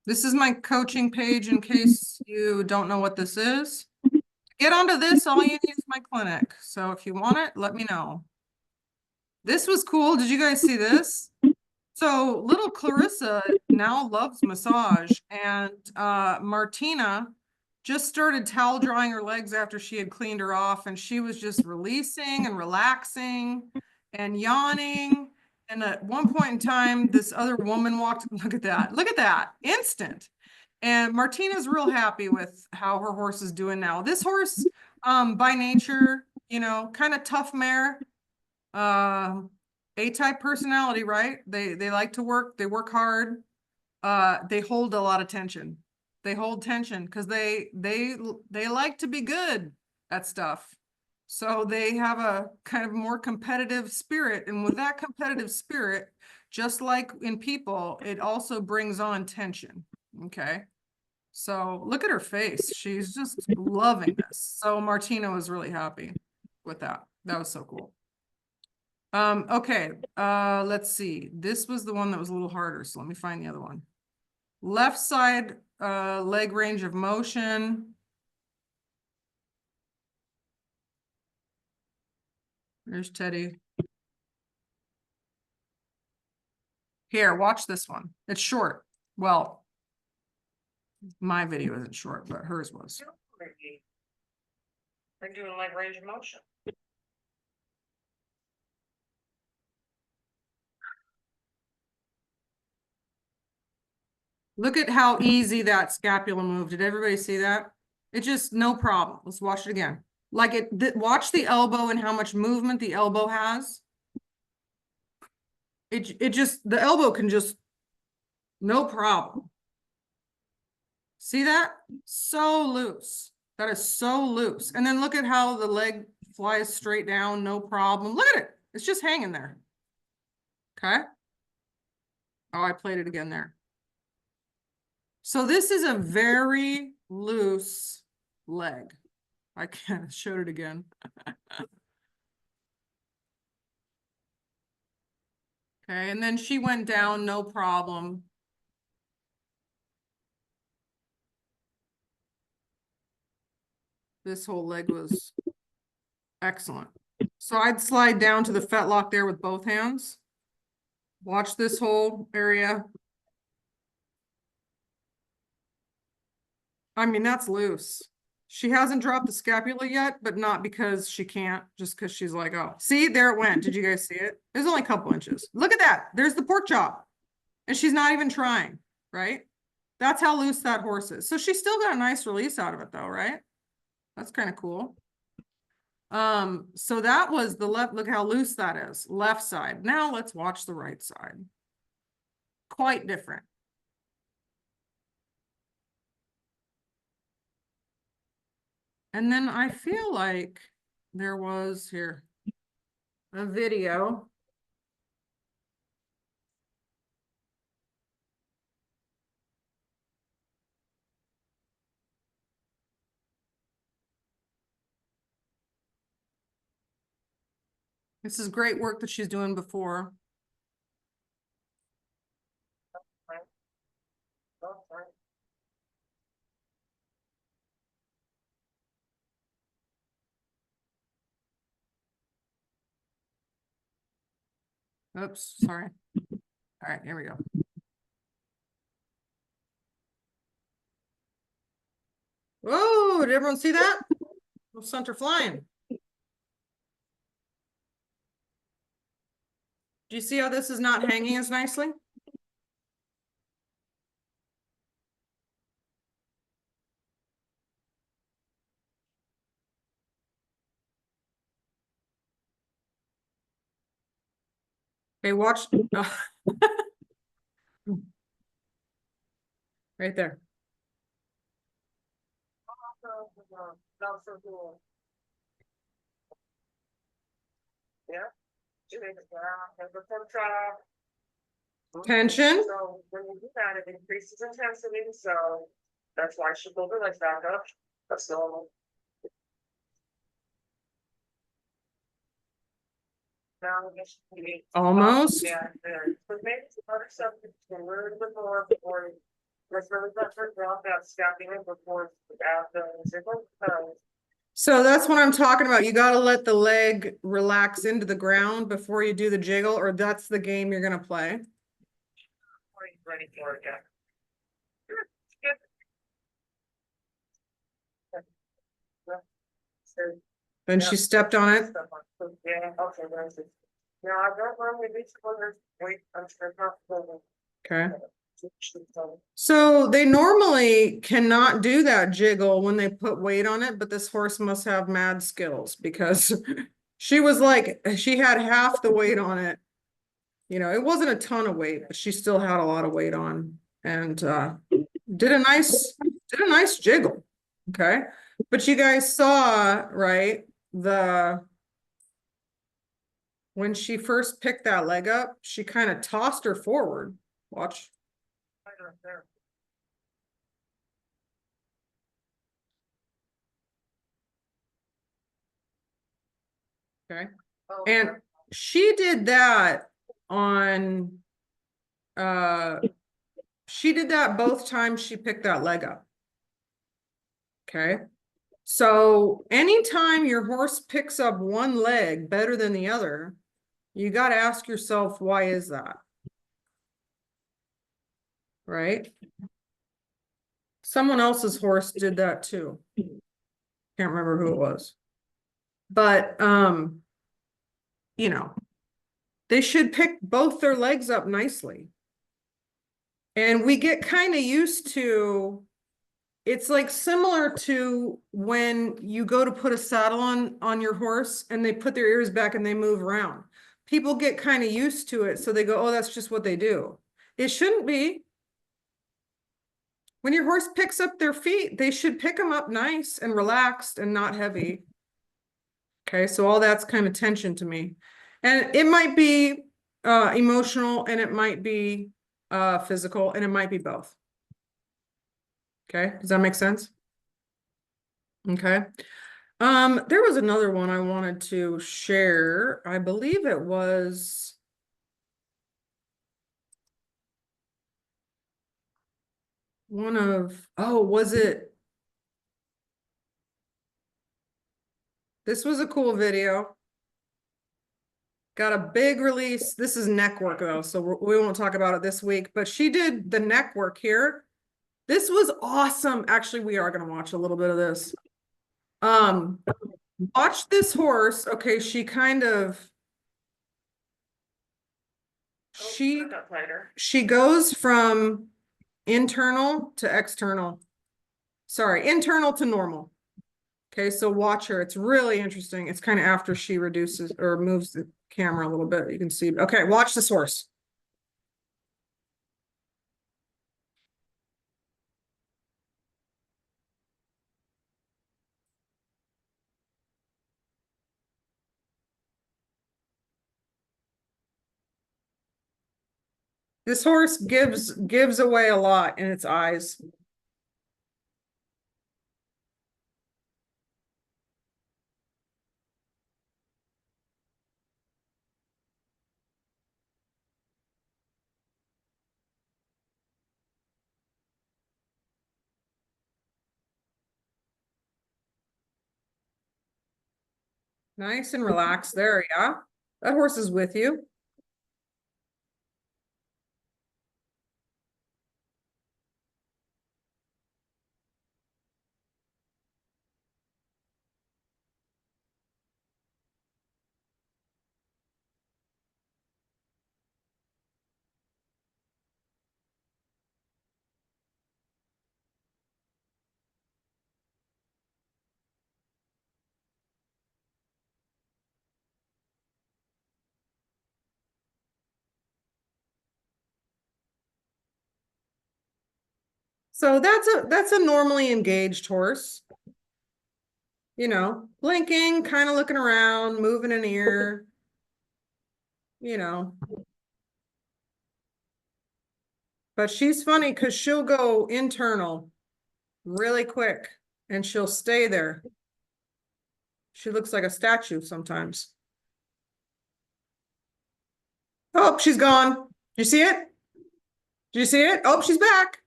this is my coaching page in case you don't know what this is. To get onto this, all you need is my clinic. So if you want it, let me know. This was cool. Did you guys see this? So little Clarissa now loves massage, and Martina just started towel drying her legs after she had cleaned her off, and she was just releasing and relaxing and yawning. And at one point in time, this other woman walked, look at that, instant. And Martina's real happy with how her horse is doing now. This horse, by nature, you know, kind of tough mare, A-type personality, right? They like to work, they work hard. They hold a lot of tension. They hold tension because they like to be good at stuff. So they have a kind of more competitive spirit. And with that competitive spirit, just like in people, it also brings on tension. Okay. So look at her face. She's just loving this. So Martina was really happy with that. That was so cool. Okay, let's see. This was the one that was a little harder, so let me find the other one. Left side, leg range of motion. There's Teddy. Here, watch this one. It's short. Well, my video isn't short, but hers was. They're doing like range of motion. Look at how easy that scapula moved. Did everybody see that? It just, no problem. Let's watch it again. Like watch the elbow and how much movement the elbow has. It just, the elbow can just, no problem. See that? So loose. That is so loose. And then look at how the leg flies straight down, no problem. Look at it. It's just hanging there. Okay. Oh, I played it again there. So this is a very loose leg. I kind of showed it again. Okay, and then she went down, no problem. This whole leg was excellent. So I'd slide down to the fetlock there with both hands. Watch this whole area. I mean, that's loose. She hasn't dropped the scapula yet, but not because she can't, just because she's like, oh, see, there it went. Did you guys see it? There's only a couple inches. Look at that. There's the pork chop. And she's not even trying, right? That's how loose that horse is. So she still got a nice release out of it though, right? That's kind of cool. So that was the left, look how loose that is, left side. Now let's watch the right side. Quite different. And then I feel like there was here a video. This is great work that she's doing before. Oops, sorry. All right, here we go. Whoa, did everyone see that? Little center flying. Do you see how this is not hanging as nicely? Okay, watch. Oh. Right there. Yeah. The pork chop. Tension. So when you do that, it increases intensity, so that's why she pulled her legs back up. That's normal. Now, Almost. yeah, but maybe some other stuff a little bit more before. Let's really let her drop that scapula before after zipper. So that's what I'm talking about. You got to let the leg relax into the ground before you do the jiggle, or that's the game you're going to play. Are you ready for it? Yeah. Then she stepped on it. Yeah, okay, that's it. Now I don't normally reach for wait, I'm sure not. Okay. So they normally cannot do that jiggle when they put weight on it, but this horse must have mad skills because she was like, she had half the weight on it. You know, it wasn't a ton of weight, but she still had a lot of weight on and did a nice jiggle. Okay. But you guys saw, right? When she first picked that leg up, she kind of tossed her forward. Watch. Okay. And she did that on, she did that both times she picked that leg up. Okay. So anytime your horse picks up one leg better than the other, you got to ask yourself, why is that? Right? Someone else's horse did that too. Can't remember who it was. But you know, they should pick both their legs up nicely. And we get kind of used to, it's like similar to when you go to put a saddle on your horse and they put their ears back and they move around. People get kind of used to it, so they go, oh, that's just what they do. It shouldn't be. When your horse picks up their feet, they should pick them up nice and relaxed and not heavy. Okay, so all that's kind of tension to me. And it might be emotional, and it might be physical, and it might be both. Okay, does that make sense? Okay. There was another one I wanted to share. I believe it was one of, oh, was it? This was a cool video. Got a big release. This is neck work though, so we won't talk about it this week, but she did the neck work here. This was awesome. Actually, we are going to watch a little bit of this. Watch this horse. Okay, she kind of, she goes from internal to external. Sorry, internal to normal. Okay, so watch her. It's really interesting. It's kind of after she reduces or moves the camera a little bit. You can see. Okay, watch this horse. This horse gives away a lot in its eyes. Nice and relaxed there, yeah. That horse is with you. So that's a normally engaged horse. You know, blinking, kind of looking around, moving an ear, you know. But she's funny because she'll go internal really quick and she'll stay there. She looks like a statue sometimes. Oh, she's gone. You see it? Do you see it? Oh, she's back.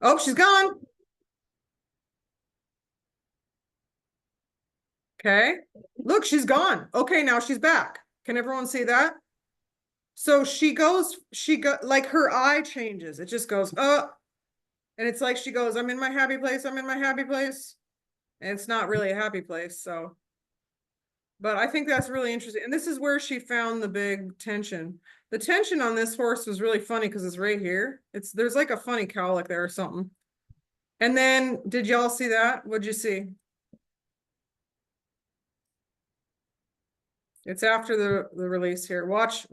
Oh, she's gone. Okay. Look, she's gone. Okay, now she's back. Can everyone see that? So she go like her eye changes. It just goes, and it's like she goes, I'm in my happy place. I'm in my happy place. And it's not really a happy place. So, but I think that's really interesting. And this is where she found the big tension. The tension on this horse was really funny because it's right here. There's like a funny cowlick there or something. And then did y'all see that? What'd you see? It's after the release here. Watch.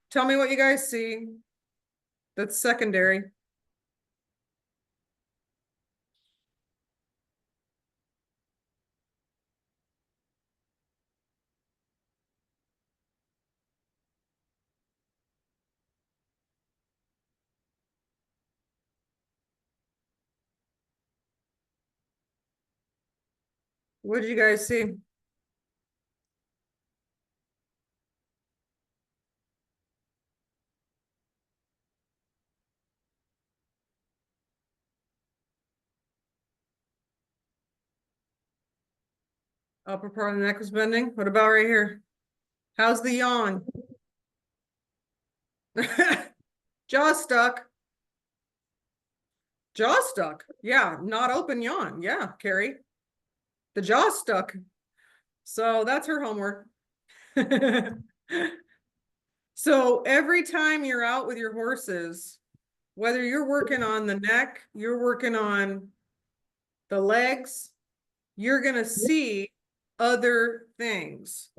Tell me what you guys see. That's secondary. What did you guys see? Upper part of the neck was bending. What about right here? How's the yawn? Jaw stuck. Jaw stuck. Yeah, not open yawn. Yeah, Carrie. The jaw stuck. So that's her homework. So every time you're out with your horses, whether you're working on the neck, you're working on the legs, you're going to see other things.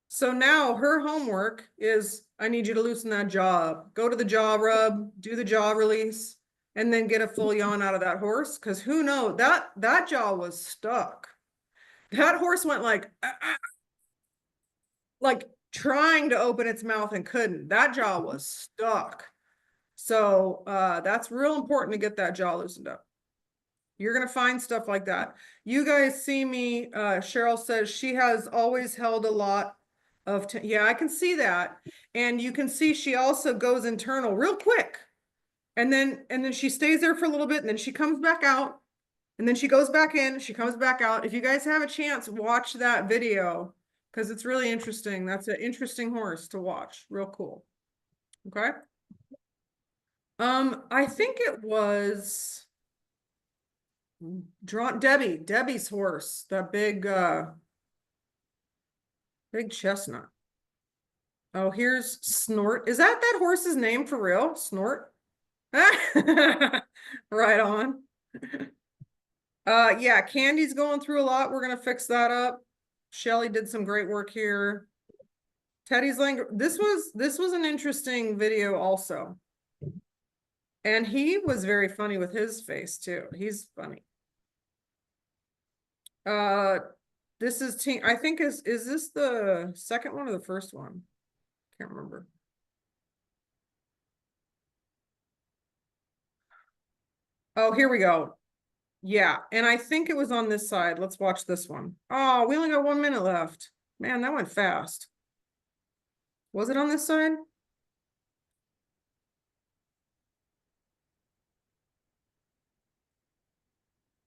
So now her homework is, I need you to loosen that jaw up. Go to the jaw rub, do the jaw release, and then get a full yawn out of that horse. Because who knows, that jaw was stuck. That horse went like trying to open its mouth and couldn't. That jaw was stuck. So that's real important to get that jaw loosened up. You're going to find stuff like that. You guys see me, Cheryl says she has always held a lot of, yeah, I can see that. And you can see she also goes internal real quick. And then she stays there for a little bit and then she comes back out and then she goes back in, she comes back out. If you guys have a chance, watch that video because it's really interesting. That's an interesting horse to watch. Real cool. Okay. I think it was Debbie's horse, that big chestnut. Oh, here's Snort. Is that horse's name for real? Snort? Right on. Yeah, Candy's going through a lot. We're gonna fix that up. Shelly did some great work here. Teddy's language. This was an interesting video also. And he was very funny with his face too. He's funny. This is I think is this the second one or the first one? Can't remember. Oh, here we go. Yeah, and I think it was on this side. Let's watch this one. Oh, we only got 1 minute left. Man, that went fast. Was it on this side?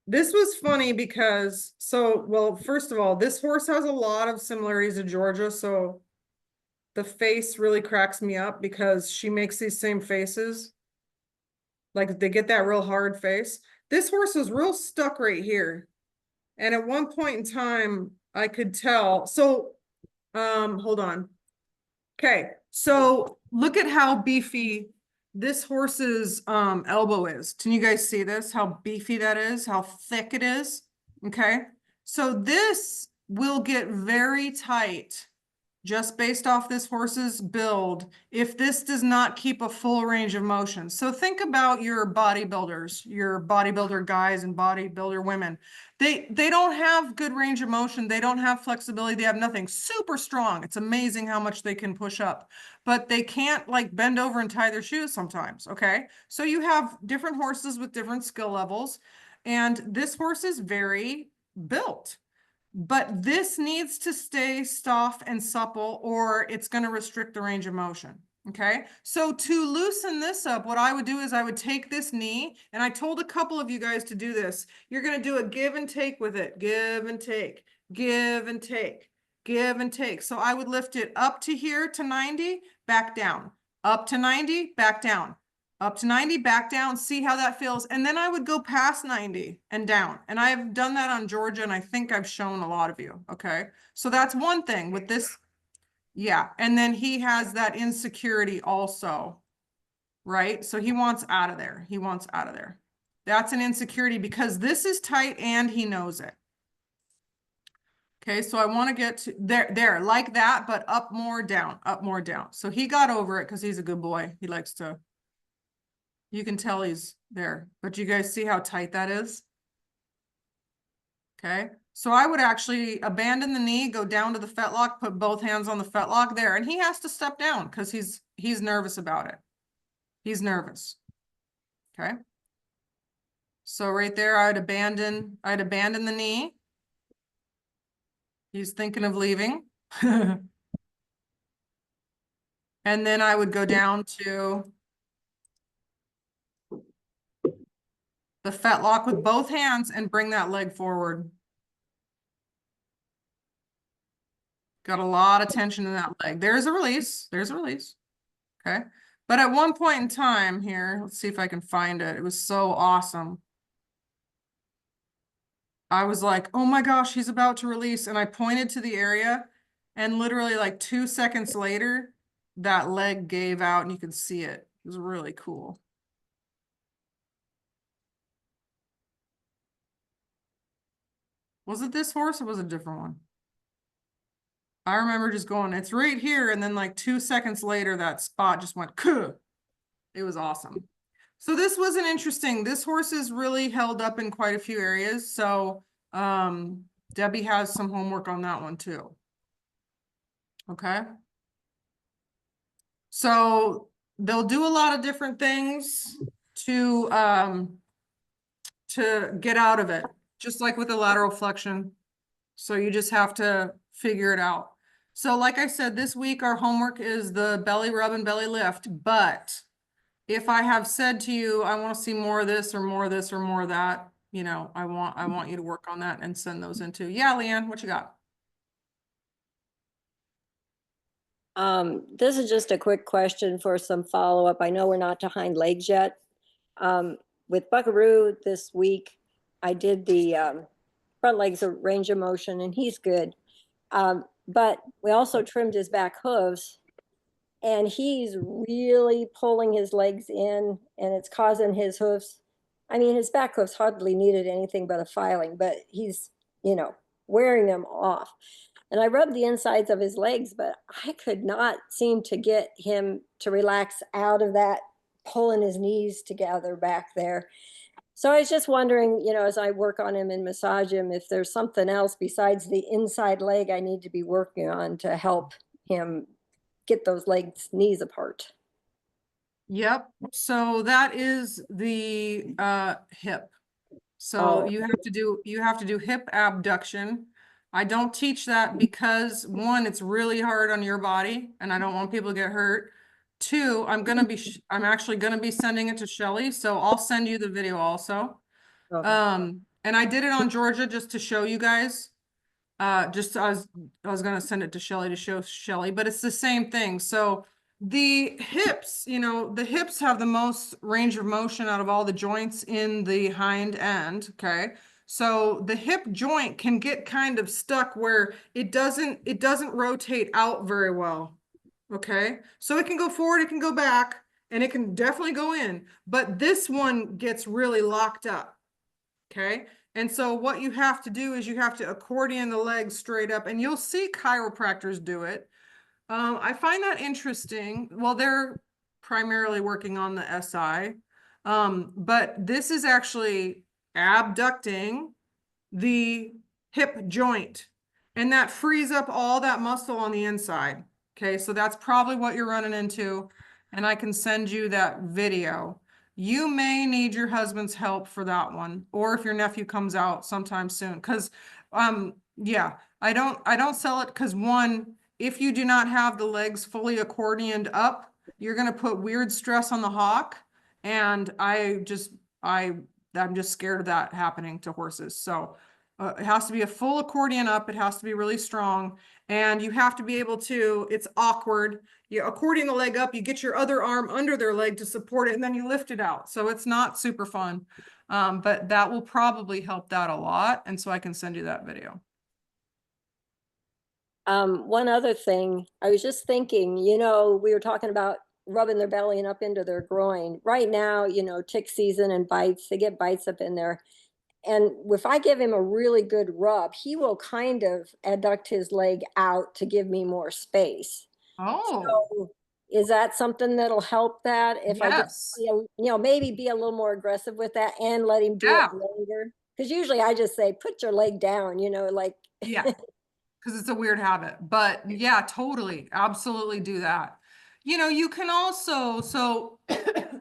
This was funny because, well, first of all, this horse has a lot of similarities to Georgia, so the face really cracks me up because she makes these same faces. Like they get that real hard face. This horse was real stuck right here. And at one point in time, I could tell. So, hold on. Okay, so look at how beefy this horse's elbow is. Can you guys see this? How beefy that is, how thick it is. Okay, so this will get very tight just based off this horse's build if this does not keep a full range of motion. So think about your bodybuilders, your bodybuilder guys and bodybuilder women. They don't have good range of motion. They don't have flexibility. They have nothing. Super strong. It's amazing how much they can push up, but they can't like bend over and tie their shoes sometimes. Okay. So you have different horses with different skill levels, and this horse is very built. But this needs to stay soft and supple or it's going to restrict the range of motion. Okay, so to loosen this up, what I would do is I would take this knee, and I told a couple of you guys to do this. You're going to do a give and take with it. Give and take, give and take, give and take. So I would lift it up to here to 90, back down, up to 90, back down. Up to 90, back down, see how that feels. And then I would go past 90 and down. And I've done that on Georgia, and I think I've shown a lot of you. Okay. So that's one thing with this. Yeah. And then he has that insecurity also, right? So he wants out of there. He wants out of there. That's an insecurity because this is tight and he knows it. Okay. So I want to get to there like that, but up more, down, up more, down. So he got over it because he's a good boy. He likes to. You can tell he's there, but you guys see how tight that is? Okay, so I would actually abandon the knee, go down to the fetlock, put both hands on the fetlock there, and he has to step down because he's nervous about it. He's nervous. Okay. So right there, I'd abandon the knee. He's thinking of leaving. And then I would go down to the fetlock with both hands and bring that leg forward. Got a lot of tension in that leg. There's a release. There's a release. Okay. But at one point in time here, let's see if I can find it. It was so awesome. I was like, oh my gosh, he's about to release. And I pointed to the area, and literally like 2 seconds later, that leg gave out and you could see it. It was really cool. Was it this horse or was it a different one? I remember just going, it's right here. And then like 2 seconds later, that spot just went, kuh. It was awesome. So this was an interesting, this horse is really held up in quite a few areas. So Debbie has some homework on that one too. Okay. So they'll do a lot of different things to get out of it, just like with the lateral flexion. So you just have to figure it out. So like I said, this week our homework is the belly rub and belly lift, but if I have said to you, I want to see more of this or more of this or more of that, you know, I want you to work on that and send those into. Yeah, Leanne, what you got? This is just a quick question for some follow-up. I know we're not to hind legs yet. With Buckaroo this week, I did the front legs of range of motion, and he's good. But we also trimmed his back hooves, and he's really pulling his legs in, and it's causing his hooves. I mean, his back hooves hardly needed anything but a filing, but he's, you know, wearing them off. And I rubbed the insides of his legs, but I could not seem to get him to relax out of that, pulling his knees together back there. So I was just wondering, you know, as I work on him and massage him, if there's something else besides the inside leg I need to be working on to help him get those legs, knees apart. Yep. So that is the hip. So Oh. you have to do hip abduction. I don't teach that because one, it's really hard on your body and I don't want people to get hurt. Two, I'm actually gonna be sending it to Shelly, so I'll send you the video also. Okay. And I did it on Georgia just to show you guys. I was gonna send it to Shelly to show Shelly, but it's the same thing. So the hips, you know, the hips have the most range of motion out of all the joints in the hind end. Okay. So the hip joint can get kind of stuck where it doesn't rotate out very well. Okay. So it can go forward, it can go back, and it can definitely go in, but this one gets really locked up. Okay. And so what you have to do is you have to accordion the legs straight up, and you'll see chiropractors do it. I find that interesting. Well, they're primarily working on the SI, but this is actually abducting the hip joint, and that frees up all that muscle on the inside. Okay, so that's probably what you're running into, and I can send you that video. You may need your husband's help for that one, or if your nephew comes out sometime soon, because yeah, I don't sell it because one, if you do not have the legs fully accordioned up, you're going to put weird stress on the hock, and I'm just scared of that happening to horses. So it has to be a full accordion up. It has to be really strong, and you have to be able to, it's awkward. You accordion the leg up, you get your other arm under their leg to support it, and then you lift it out. So it's not super fun, but that will probably help that a lot. And so I can send you that video. One other thing, I was just thinking, you know, we were talking about rubbing their belly and up into their groin. Right now, you know, tick season and bites, they get bites up in there. And if I give him a really good rub, he will kind of adduct his leg out to give me more space. Oh, So is that something that'll help that? If I just, yes. you know, maybe be a little more aggressive with that and let him do Yeah. it longer? Because usually I just say, put your leg down, you know, like. Yeah, because it's a weird habit. But yeah, totally, absolutely do that. You know, you can also, so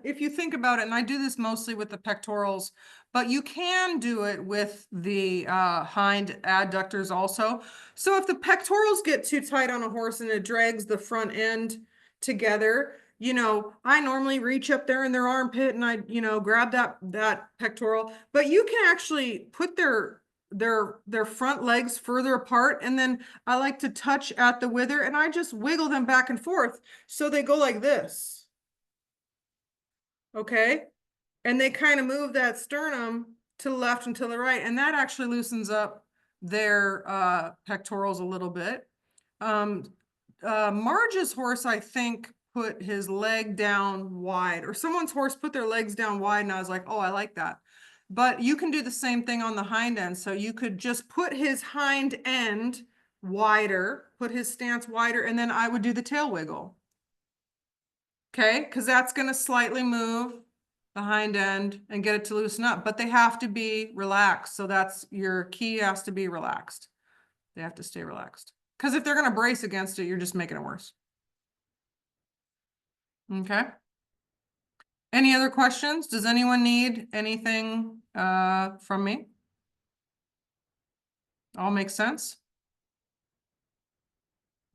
if you think about it, and I do this mostly with the pectorals, but you can do it with the hind adductors also. So if the pectorals get too tight on a horse and it drags the front end together, you know, I normally reach up there in their armpit and I, you know, grab that pectoral, but you can actually put their front legs further apart. And then I like to touch at the wither and I just wiggle them back and forth. So they go like this. Okay. And they kind of move that sternum to the left and to the right. And that actually loosens up their pectorals a little bit. Marge's horse, I think, put his leg down wide, or someone's horse put their legs down wide. And I was like, oh, I like that. But you can do the same thing on the hind end. So you could just put his hind end wider, put his stance wider, and then I would do the tail wiggle. Okay, because that's going to slightly move the hind end and get it to loosen up, but they have to be relaxed. So that's your key, has to be relaxed. They have to stay relaxed. Because if they're going to brace against it, you're just making it worse. Okay. Any other questions? Does anyone need anything from me? All makes sense?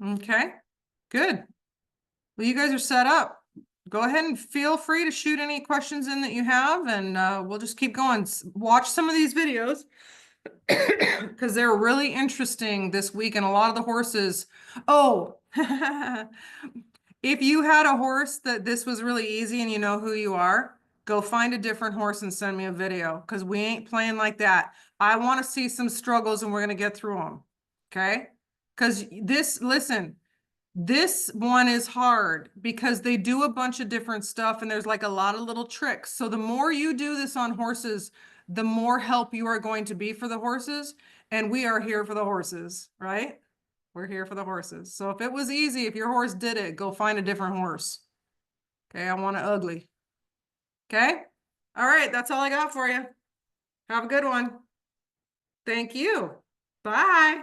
Okay, good. Well, you guys are set up. Go ahead and feel free to shoot any questions in that you have, and we'll just keep going. Watch some of these videos because they're really interesting this week, and a lot of the horses. Oh, if you had a horse that this was really easy and you know who you are, go find a different horse and send me a video, because we ain't playing like that. I want to see some struggles and we're going to get through them. Okay? Because listen, this one is hard because they do a bunch of different stuff and there's like a lot of little tricks. So the more you do this on horses, the more help you are going to be for the horses. And we are here for the horses, right? We're here for the horses. So if it was easy, if your horse did it, go find a different horse. Okay, I want it ugly. Okay? All right, that's all I got for you. Have a good one. Thank you. Bye.